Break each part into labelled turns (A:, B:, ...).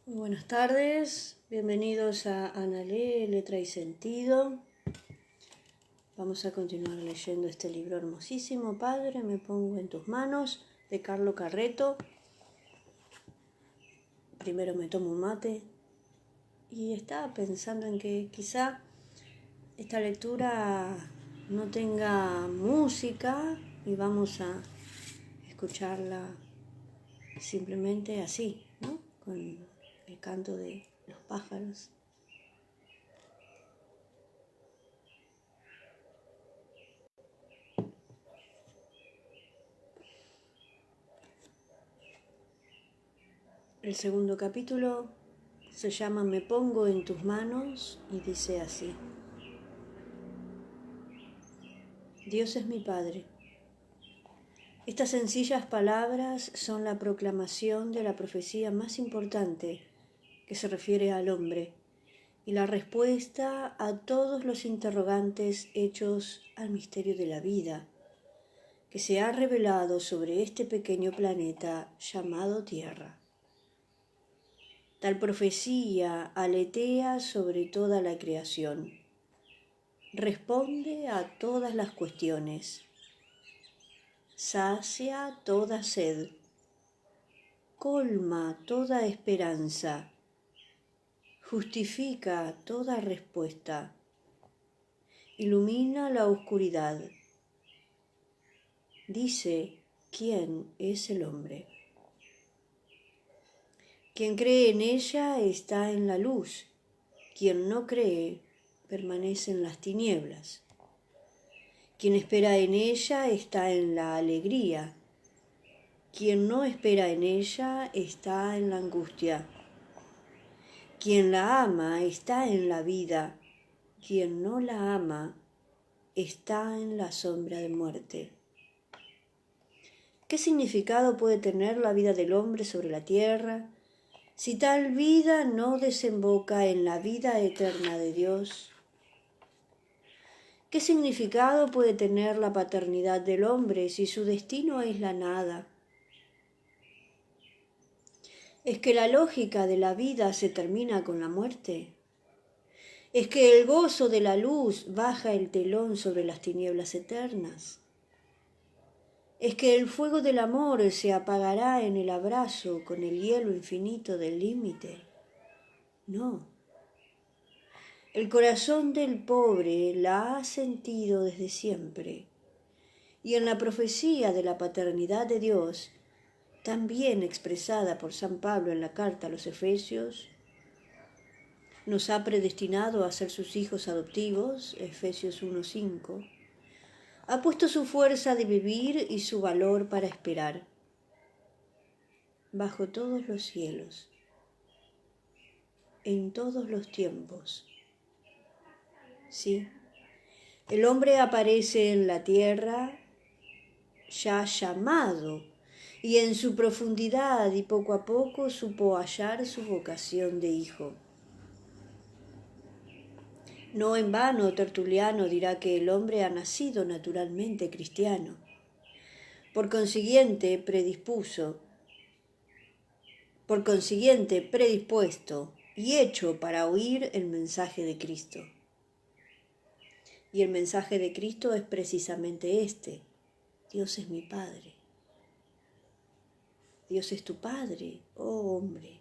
A: Muy buenas tardes, bienvenidos a Analee, Letra y Sentido. Vamos a continuar leyendo este libro hermosísimo, Padre, me pongo en tus manos, de Carlo Carretto. Primero me tomo un mate y estaba pensando en que quizá esta lectura no tenga música y vamos a escucharla simplemente así, ¿no? Con el canto de los pájaros. El segundo capítulo se llama Me pongo en tus manos y dice así: Dios es mi Padre. Estas sencillas palabras son la proclamación de la profecía más importante que se refiere al hombre y la respuesta a todos los interrogantes hechos al misterio de la vida que se ha revelado sobre este pequeño planeta llamado Tierra. Tal profecía aletea sobre toda la creación. Responde a todas las cuestiones. Sacia toda sed. Colma toda esperanza. Justifica toda respuesta. Ilumina la oscuridad. Dice quién es el hombre. Quien cree en ella está en la luz. Quien no cree permanece en las tinieblas. Quien espera en ella está en la alegría. Quien no espera en ella está en la angustia. Quien la ama está en la vida. Quien no la ama está en la sombra de muerte. ¿Qué significado puede tener la vida del hombre sobre la tierra si tal vida no desemboca en la vida eterna de Dios? ¿Qué significado puede tener la paternidad del hombre si su destino es la nada? ¿Es que la lógica de la vida se termina con la muerte? ¿Es que el gozo de la luz baja el telón sobre las tinieblas eternas? ¿Es que el fuego del amor se apagará en el abrazo con el hielo infinito del límite? No. El corazón del pobre la ha sentido desde siempre, y en la profecía de la paternidad de Dios, tan bien expresada por San Pablo en la carta a los Efesios, nos ha predestinado a ser sus hijos adoptivos, Efesios 1:5, ha puesto su fuerza de vivir y su valor para esperar, bajo todos los cielos, en todos los tiempos. Sí, el hombre aparece en la tierra ya llamado, y en su profundidad y poco a poco supo hallar su vocación de hijo. No en vano Tertuliano dirá que el hombre ha nacido naturalmente cristiano. Por consiguiente, predispuesto y hecho para oír el mensaje de Cristo. Y el mensaje de Cristo es precisamente este: Dios es mi Padre. Dios es tu Padre, oh hombre.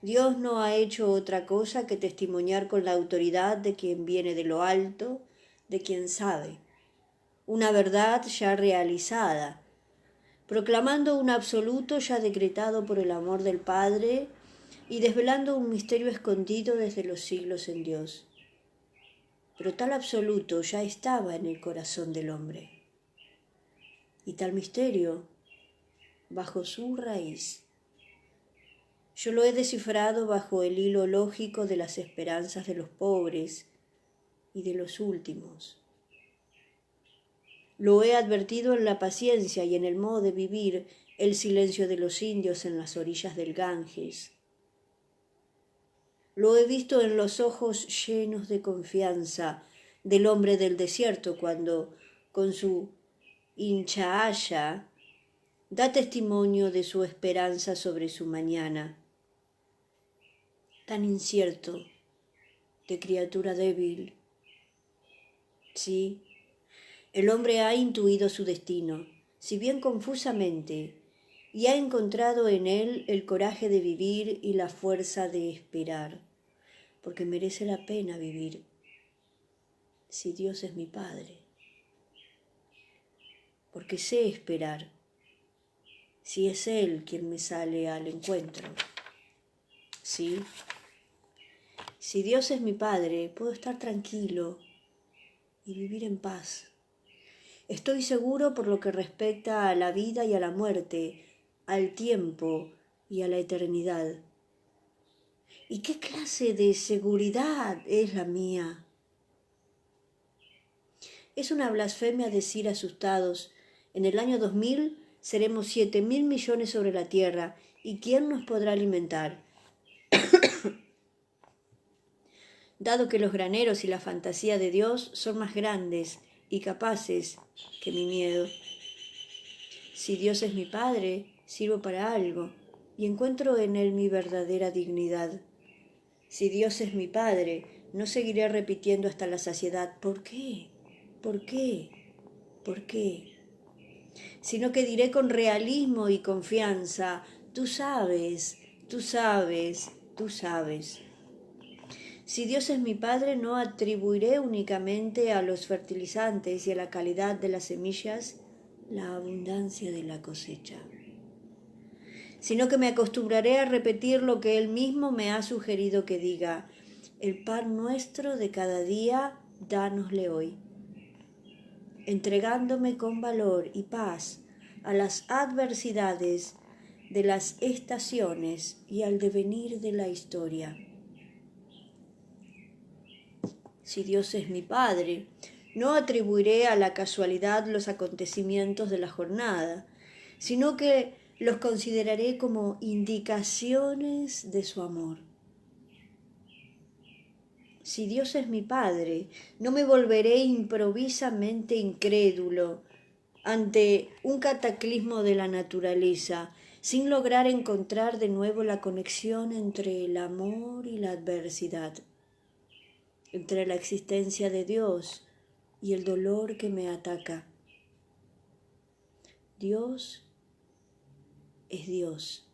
A: Dios no ha hecho otra cosa que testimoniar con la autoridad de quien viene de lo alto, de quien sabe, una verdad ya realizada, proclamando un absoluto ya decretado por el amor del Padre y desvelando un misterio escondido desde los siglos en Dios. Pero tal absoluto ya estaba en el corazón del hombre, y tal misterio bajo su raíz. Yo lo he descifrado bajo el hilo lógico de las esperanzas de los pobres y de los últimos. Lo he advertido en la paciencia y en el modo de vivir el silencio de los indios en las orillas del Ganges. Lo he visto en los ojos llenos de confianza del hombre del desierto cuando, con su hinchaya, da testimonio de su esperanza sobre su mañana. tan incierto de criatura débil. Sí, el hombre ha intuido su destino, si bien confusamente, y ha encontrado en él el coraje de vivir y la fuerza de esperar, porque merece la pena vivir, si Dios es mi Padre, porque sé esperar, si es Él quien me sale al encuentro. Sí, si Dios es mi Padre, puedo estar tranquilo y vivir en paz. Estoy seguro por lo que respecta a la vida y a la muerte, al tiempo y a la eternidad. ¿Y qué clase de seguridad es la mía? Es una blasfemia decir asustados, en el año 2000 seremos 7.000 millones sobre la tierra, ¿y quién nos podrá alimentar? Dado que los graneros y la fantasía de Dios son más grandes y capaces que mi miedo. Si Dios es mi Padre, sirvo para algo y encuentro en Él mi verdadera dignidad. Si Dios es mi Padre, no seguiré repitiendo hasta la saciedad, ¿por qué? ¿Por qué? ¿Por qué? Sino que diré con realismo y confianza, tú sabes, tú sabes, tú sabes. Si Dios es mi Padre, no atribuiré únicamente a los fertilizantes y a la calidad de las semillas la abundancia de la cosecha, sino que me acostumbraré a repetir lo que Él mismo me ha sugerido que diga: el pan nuestro de cada día, dánosle hoy, entregándome con valor y paz a las adversidades de las estaciones y al devenir de la historia. Si Dios es mi Padre, no atribuiré a la casualidad los acontecimientos de la jornada, sino que los consideraré como indicaciones de su amor. Si Dios es mi Padre, no me volveré improvisamente incrédulo ante un cataclismo de la naturaleza, sin lograr encontrar de nuevo la conexión entre el amor y la adversidad, entre la existencia de Dios y el dolor que me ataca. Dios es Dios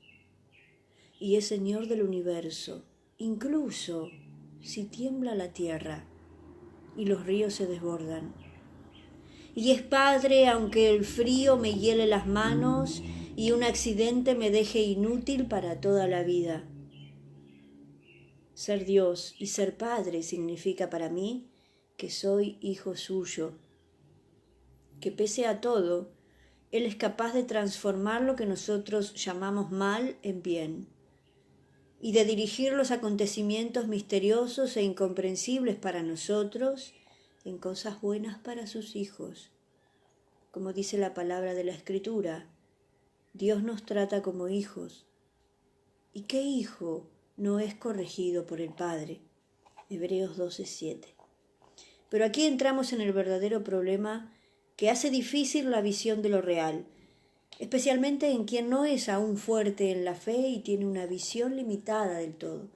A: y es Señor del universo, incluso si tiembla la tierra y los ríos se desbordan. Y es Padre aunque el frío me hiele las manos y un accidente me deje inútil para toda la vida. Ser Dios y ser Padre significa para mí que soy hijo suyo, que pese a todo, Él es capaz de transformar lo que nosotros llamamos mal en bien y de dirigir los acontecimientos misteriosos e incomprensibles para nosotros en cosas buenas para sus hijos. Como dice la palabra de la Escritura, Dios nos trata como hijos. ¿Y qué hijo no es corregido por el Padre? Hebreos 12:7. Pero aquí entramos en el verdadero problema que hace difícil la visión de lo real, especialmente en quien no es aún fuerte en la fe y tiene una visión limitada del todo.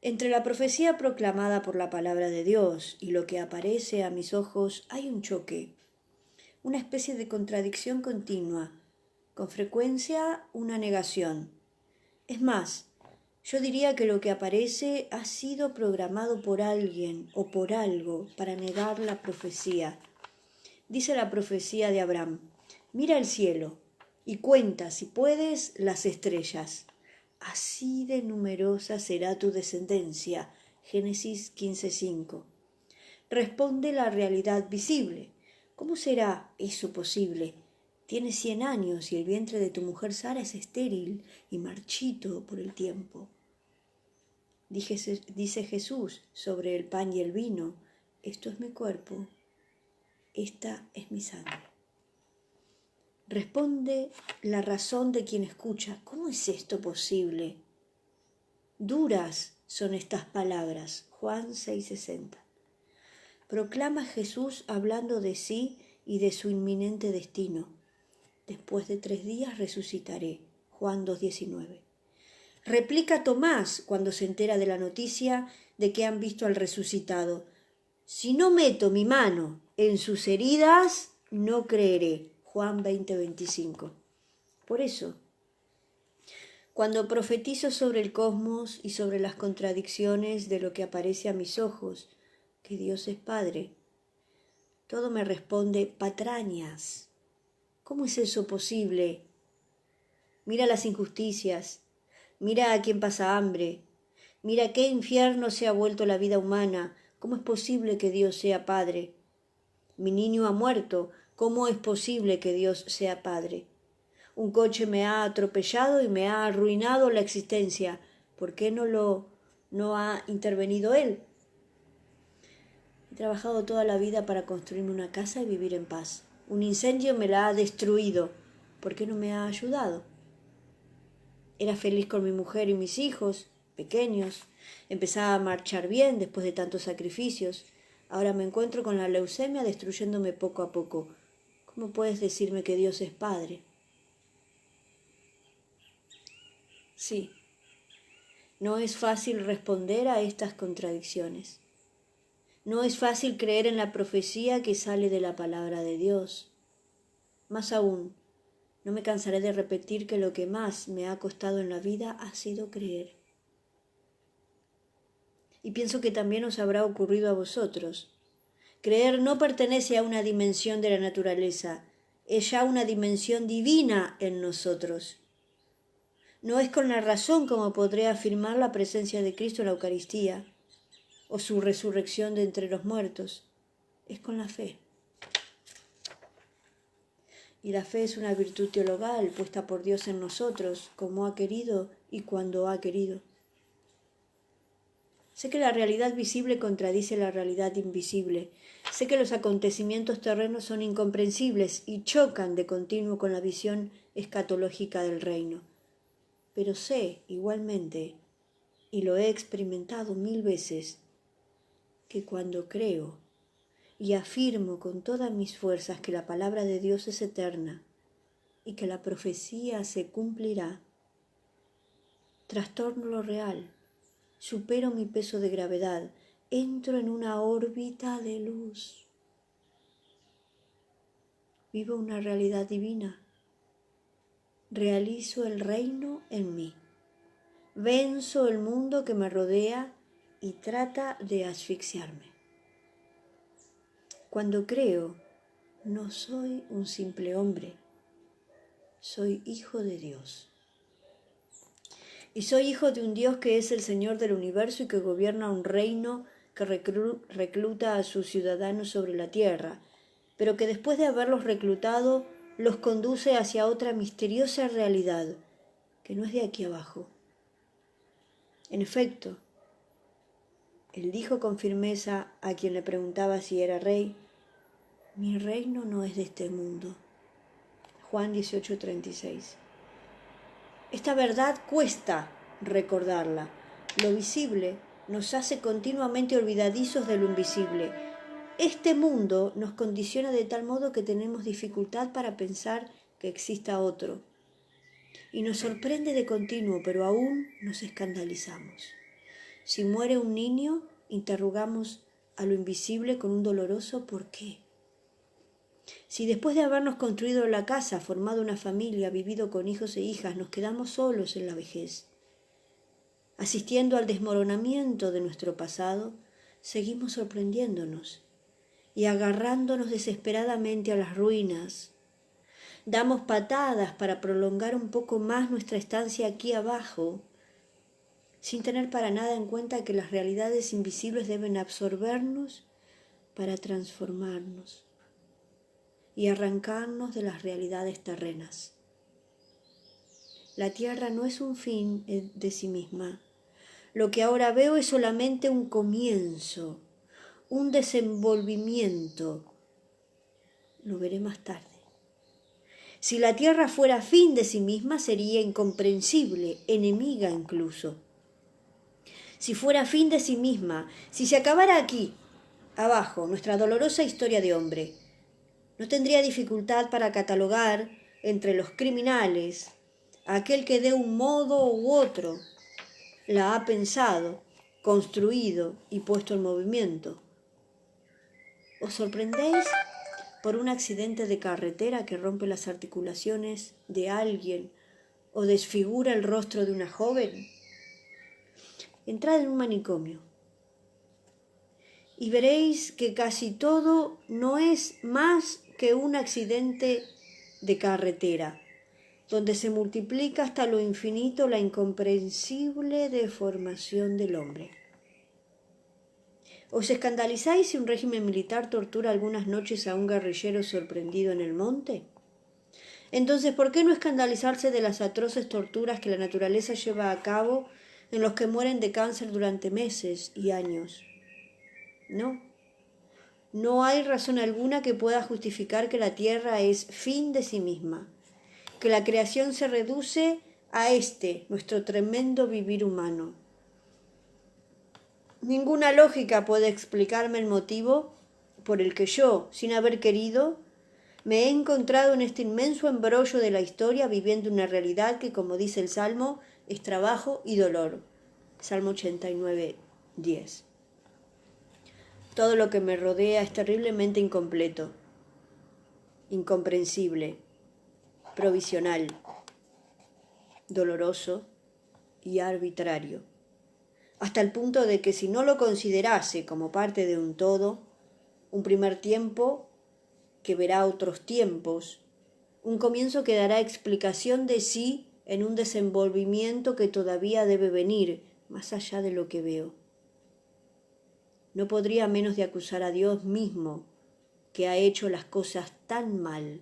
A: Entre la profecía proclamada por la palabra de Dios y lo que aparece a mis ojos hay un choque, una especie de contradicción continua, con frecuencia una negación. Es más, yo diría que lo que aparece ha sido programado por alguien o por algo para negar la profecía. Dice la profecía de Abraham: mira el cielo y cuenta, si puedes, las estrellas. Así de numerosa será tu descendencia. Génesis 15:5. Responde la realidad visible. ¿Cómo será eso posible? Tienes 100 años y el vientre de tu mujer Sara es estéril y marchito por el tiempo. Dice Jesús sobre el pan y el vino: esto es mi cuerpo, esta es mi sangre. Responde la razón de quien escucha: ¿cómo es esto posible? Duras son estas palabras. Juan 6:60. Proclama Jesús hablando de sí y de su inminente destino. Después de 3 días resucitaré. Juan 2:19. Replica Tomás cuando se entera de la noticia de que han visto al resucitado. Si no meto mi mano en sus heridas, no creeré. Juan 20:25. Por eso, cuando profetizo sobre el cosmos y sobre las contradicciones de lo que aparece a mis ojos, que Dios es Padre, todo me responde patrañas. ¿Cómo es eso posible? Mira las injusticias, mira a quien pasa hambre, mira qué infierno se ha vuelto la vida humana. ¿Cómo es posible que Dios sea Padre? Mi niño ha muerto. ¿Cómo es posible que Dios sea Padre? Un coche me ha atropellado y me ha arruinado la existencia. ¿Por qué no ha intervenido Él? He trabajado toda la vida para construirme una casa y vivir en paz. Un incendio me la ha destruido. ¿Por qué no me ha ayudado? Era feliz con mi mujer y mis hijos, pequeños. Empezaba a marchar bien después de tantos sacrificios. Ahora me encuentro con la leucemia destruyéndome poco a poco. ¿Cómo puedes decirme que Dios es Padre? Sí, no es fácil responder a estas contradicciones. No es fácil creer en la profecía que sale de la palabra de Dios. Más aún, no me cansaré de repetir que lo que más me ha costado en la vida ha sido creer. Y pienso que también os habrá ocurrido a vosotros. Creer no pertenece a una dimensión de la naturaleza, es ya una dimensión divina en nosotros. No es con la razón como podré afirmar la presencia de Cristo en la Eucaristía o su resurrección de entre los muertos, es con la fe. Y la fe es una virtud teologal puesta por Dios en nosotros, como ha querido y cuando ha querido. Sé que la realidad visible contradice la realidad invisible. Sé que los acontecimientos terrenos son incomprensibles y chocan de continuo con la visión escatológica del reino. Pero sé, igualmente, y lo he experimentado 1000 veces, que cuando creo y afirmo con todas mis fuerzas que la palabra de Dios es eterna y que la profecía se cumplirá, trastorno lo real, supero mi peso de gravedad, entro en una órbita de luz, vivo una realidad divina, realizo el reino en mí, venzo el mundo que me rodea y trata de asfixiarme. Cuando creo, no soy un simple hombre, soy hijo de Dios. Y soy hijo de un Dios que es el Señor del universo y que gobierna un reino que recluta a sus ciudadanos sobre la tierra, pero que después de haberlos reclutado, los conduce hacia otra misteriosa realidad, que no es de aquí abajo. En efecto, él dijo con firmeza a quien le preguntaba si era rey: mi reino no es de este mundo. Juan 18:36. Esta verdad cuesta recordarla. Lo visible nos hace continuamente olvidadizos de lo invisible. Este mundo nos condiciona de tal modo que tenemos dificultad para pensar que exista otro. Y nos sorprende de continuo, pero aún nos escandalizamos. Si muere un niño, interrogamos a lo invisible con un doloroso ¿por qué? Si después de habernos construido la casa, formado una familia, vivido con hijos e hijas, nos quedamos solos en la vejez, asistiendo al desmoronamiento de nuestro pasado, seguimos sorprendiéndonos y agarrándonos desesperadamente a las ruinas. Damos patadas para prolongar un poco más nuestra estancia aquí abajo, sin tener para nada en cuenta que las realidades invisibles deben absorbernos para transformarnos y arrancarnos de las realidades terrenas. La tierra no es un fin de sí misma. Lo que ahora veo es solamente un comienzo, un desenvolvimiento. Lo veré más tarde. Si la tierra fuera fin de sí misma, sería incomprensible, enemiga incluso. Si fuera fin de sí misma, si se acabara aquí, abajo, nuestra dolorosa historia de hombre, no tendría dificultad para catalogar entre los criminales a aquel que de un modo u otro la ha pensado, construido y puesto en movimiento. ¿Os sorprendéis por un accidente de carretera que rompe las articulaciones de alguien o desfigura el rostro de una joven? Entrad en un manicomio y veréis que casi todo no es más que un accidente de carretera, donde se multiplica hasta lo infinito la incomprensible deformación del hombre. ¿Os escandalizáis si un régimen militar tortura algunas noches a un guerrillero sorprendido en el monte? Entonces, ¿por qué no escandalizarse de las atroces torturas que la naturaleza lleva a cabo en los que mueren de cáncer durante meses y años? No hay razón alguna que pueda justificar que la tierra es fin de sí misma, que la creación se reduce a nuestro tremendo vivir humano. Ninguna lógica puede explicarme el motivo por el que yo, sin haber querido, me he encontrado en este inmenso embrollo de la historia, viviendo una realidad que, como dice el Salmo, es trabajo y dolor. Salmo 89, 10. Todo lo que me rodea es terriblemente incompleto, incomprensible, provisional, doloroso y arbitrario, hasta el punto de que si no lo considerase como parte de un todo, un primer tiempo que verá otros tiempos, un comienzo que dará explicación de sí en un desenvolvimiento que todavía debe venir más allá de lo que veo. No podría menos de acusar a Dios mismo, que ha hecho las cosas tan mal,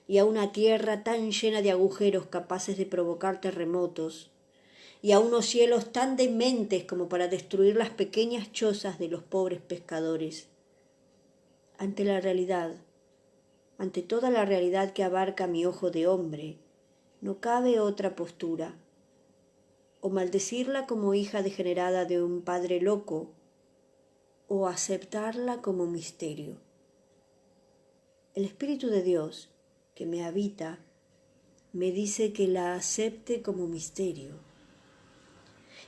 A: y a una tierra tan llena de agujeros capaces de provocar terremotos, y a unos cielos tan dementes como para destruir las pequeñas chozas de los pobres pescadores. Ante la realidad, ante toda la realidad que abarca mi ojo de hombre, no cabe otra postura, o maldecirla como hija degenerada de un padre loco, o aceptarla como misterio. El Espíritu de Dios que me habita me dice que la acepte como misterio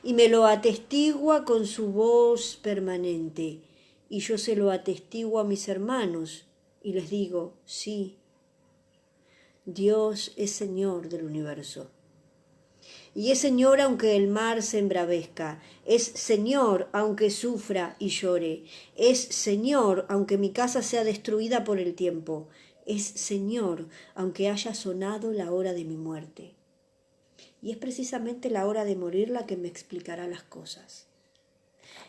A: y me lo atestigua con su voz permanente, y yo se lo atestiguo a mis hermanos y les digo, sí, Dios es Señor del universo. Y es Señor aunque el mar se embravezca, es Señor aunque sufra y llore, es Señor aunque mi casa sea destruida por el tiempo, es Señor aunque haya sonado la hora de mi muerte. Y es precisamente la hora de morir la que me explicará las cosas.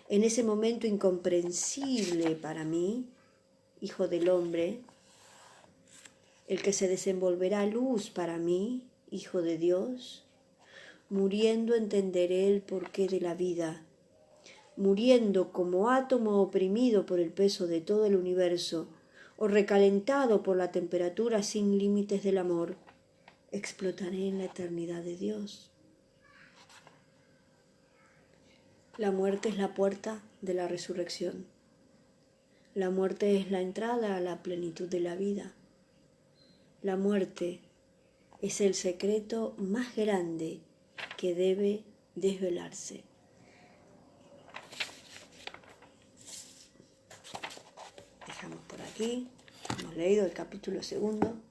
A: En ese momento incomprensible para mí, hijo del hombre, el que se desenvolverá luz para mí, hijo de Dios, muriendo entenderé el porqué de la vida, muriendo como átomo oprimido por el peso de todo el universo, o recalentado por la temperatura sin límites del amor, explotaré en la eternidad de Dios. La muerte es la puerta de la resurrección. La muerte es la entrada a la plenitud de la vida. La muerte es el secreto más grande que debe desvelarse. Dejamos por aquí. Hemos leído el capítulo 2.